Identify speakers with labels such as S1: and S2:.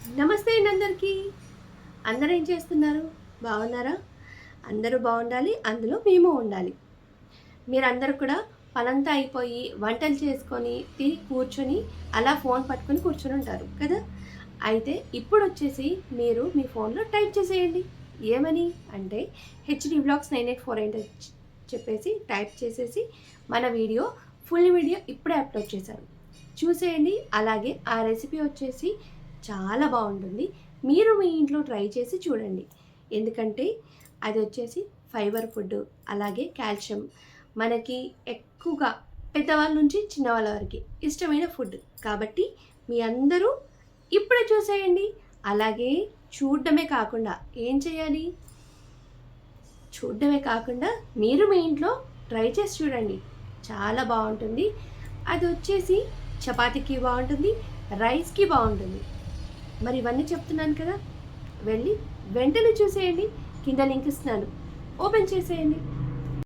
S1: నమస్తే అండి అందరికీ. అందరూ ఏం చేస్తున్నారు? బాగున్నారా? అందరూ బాగుండాలి. అందులో మేము ఉండాలి. మీరందరూ కూడా పనంతా అయిపోయి వంటలు చేసుకొని తిని కూర్చొని అలా ఫోన్ పట్టుకొని కూర్చొని ఉంటారు కదా! అయితే ఇప్పుడొచ్చేసి మీరు మీ ఫోన్‌లో టైప్ చేసేయండి. ఏమని? అంటే హెచ్‌డి వ్లాగ్స్ 9848 చెప్పేసి టైప్ చేసేసి మన వీడియో ఫుల్ వీడియో ఇప్పుడే అప్‌లోడ్ చేశాను. చూసేయండి. అలాగే ఆ రెసిపీ వచ్చేసి చాలా బావుంటుంది. మీరు మీ ఇంట్లో ట్రై చేసి చూడండి. ఎందుకంటే అది వచ్చేసి ఫైబర్ ఫుడ్, అలాగే కాల్షియం మనకి ఎక్కువగా పెద్దవాళ్ళ నుంచి చిన్నవాళ్ళ వరకి ఇష్టమైన ఫుడ్. కాబట్టి మీ అందరూ ఇప్పుడే చూసేయండి. అలాగే చూడడమే కాకుండా ఏం చేయాలి? చూడడమే కాకుండా మీరు మీ ఇంట్లో ట్రై చేసి చూడండి. చాలా బావుంటుంది. అదొచ్చేసి చపాతీకి బావుంటుంది, రైస్‌కి బావుంటుంది. మరి ఇవన్నీ చెప్తున్నాను కదా! వెళ్ళి వెంటనే చూసేయండి. కింద లింక్ ఇస్తున్నాను. ఓపెన్ చేసేయండి.